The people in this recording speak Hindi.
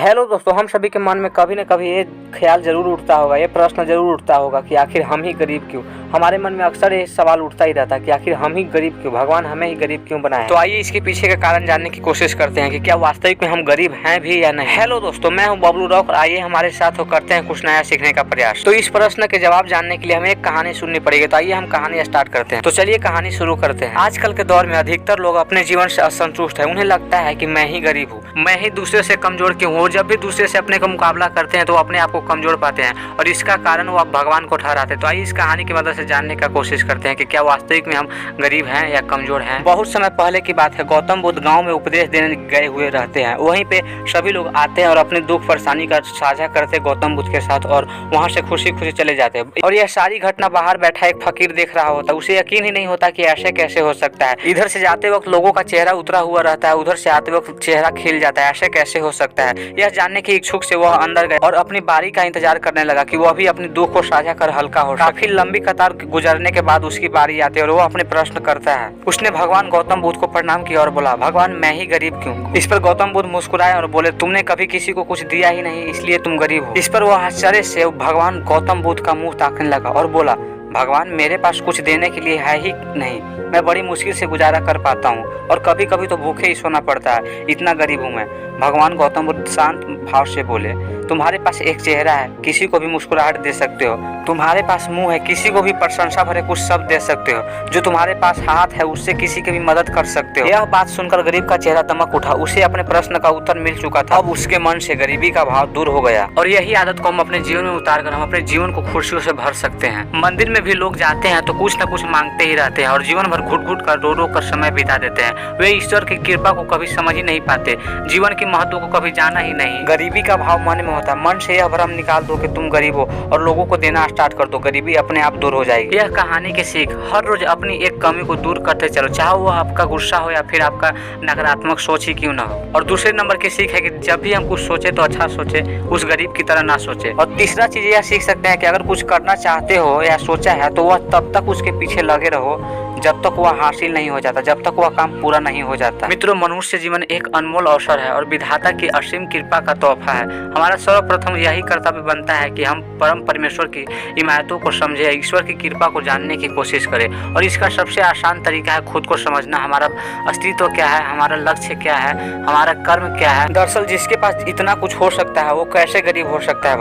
हेलो दोस्तों, हम सभी के मन में कभी न कभी ये ख्याल जरूर उठता होगा, ये प्रश्न जरूर उठता होगा कि आखिर हम ही गरीब क्यों। हमारे मन में अक्सर ये सवाल उठता ही रहता है कि आखिर हम ही गरीब क्यों, भगवान हमें ही गरीब क्यों बनाया। तो आइए इसके पीछे का कारण जानने की कोशिश करते हैं कि क्या वास्तविक में हम गरीब हैं भी या नहीं। हेलो दोस्तों, मैं हूँ बबलू रॉक और आइए हमारे साथ हो करते हैं कुछ नया सीखने का प्रयास। तो इस प्रश्न के जवाब जानने के लिए हमें एक कहानी सुननी पड़ेगी। तो आइए हम कहानी स्टार्ट करते हैं। तो चलिए कहानी शुरू करते हैं। आजकल के दौर में अधिकतर लोग अपने जीवन से असंतुष्ट है। उन्हें लगता है कि मैं ही गरीब हूँ, मैं ही दूसरे से कमजोर क्यों हूँ। जब भी दूसरे से अपने का मुकाबला करते हैं तो अपने आप को कमजोर पाते हैं और इसका कारण वो भगवान को ठहराते हैं। तो आइए इस कहानी की मदद से जानने का कोशिश करते हैं कि क्या वास्तविक में हम गरीब हैं या कमजोर हैं। बहुत समय पहले की बात है, गौतम बुद्ध गांव में उपदेश देने गए हुए रहते हैं। वहीं पे सभी लोग आते हैं और अपने दुख परेशानी का साझा करते हैं गौतम बुद्ध के साथ और वहां से खुशी खुशी चले जाते हैं। और यह सारी घटना बाहर बैठा एक फकीर देख रहा होता है। उसे यकीन ही नहीं होता कि ऐसे कैसे हो सकता है। इधर से जाते वक्त लोगों का चेहरा उतरा हुआ रहता है, उधर से आते वक्त चेहरा खिल जाता है। ऐसे कैसे हो सकता है। यह जानने की इच्छुक से वह अंदर गए और अपनी बारी का इंतजार करने लगा कि वह भी अपनी दुख को साझा कर हल्का हो। काफी लंबी कतार गुजरने के बाद उसकी बारी आती है और वो अपने प्रश्न करता है। उसने भगवान गौतम बुद्ध को प्रणाम किया और बोला, भगवान मैं ही गरीब क्यों। इस पर गौतम बुद्ध मुस्कुराए और बोले, तुमने कभी किसी को कुछ दिया ही नहीं, इसलिए तुम गरीब हो। इस पर वह आश्चर्य से भगवान गौतम बुद्ध का मुंह ताकने लगा और बोला, भगवान मेरे पास कुछ देने के लिए है ही नहीं, मैं बड़ी मुश्किल से गुजारा कर पाता हूँ और कभी कभी तो भूखे ही सोना पड़ता है, इतना गरीब हूँ मैं। भगवान गौतम बुद्ध शांत भाव से बोले, तुम्हारे पास एक चेहरा है, किसी को भी मुस्कुराहट दे सकते हो। तुम्हारे पास मुंह है, किसी को भी प्रशंसा भरे कुछ शब्द दे सकते हो। जो तुम्हारे पास हाथ है, उससे किसी की भी मदद कर सकते हो। यह बात सुनकर गरीब का चेहरा दमक उठा। उसे अपने प्रश्न का उत्तर मिल चुका था। अब उसके मन से गरीबी का भाव दूर हो गया और यही आदत को हम अपने जीवन में उतार कर हम अपने जीवन को खुशियों से भर सकते हैं। मंदिर में भी लोग जाते हैं तो कुछ न कुछ मांगते ही रहते हैं और जीवन भर घुट घुट कर रो रो कर समय बिता देते हैं। वे ईश्वर की कृपा को कभी समझ ही नहीं पाते, जीवन के महत्व को कभी जाना ही नहीं। गरीबी का भाव मन में होता है। मन से यह भ्रम निकाल दो कि तुम गरीब हो और लोगों को देना स्टार्ट कर दो, गरीबी अपने आप दूर हो जाएगी। यह कहानी की सीख, हर रोज अपनी एक कमी को दूर करते चलो, चाहे वो आपका गुस्सा हो या फिर आपका नकारात्मक सोच ही क्यों ना हो। और दूसरे नंबर की सीख है कि जब भी हम कुछ सोचे तो अच्छा सोचे, उस गरीब की तरह ना सोचे। और तीसरा चीज यह सीख सकते हैं कि अगर कुछ करना चाहते हो या सोचा है तो वह तब तक उसके पीछे लगे रहो जब तक वह हासिल नहीं हो जाता, जब तक वह काम पूरा नहीं हो जाता। मित्रों, मनुष्य जीवन एक अनमोल अवसर है और विधाता की असीम कृपा का तोहफा है। हमारा सर्वप्रथम यही कर्तव्य बनता है कि हम परम परमेश्वर की इमारतों को समझे, ईश्वर की कृपा को जानने की कोशिश करें। और इसका सबसे आसान तरीका है खुद को समझना, हमारा अस्तित्व क्या है, हमारा लक्ष्य क्या है, हमारा कर्म क्या है। दरअसल जिसके पास इतना कुछ हो सकता है वो कैसे गरीब हो सकता है।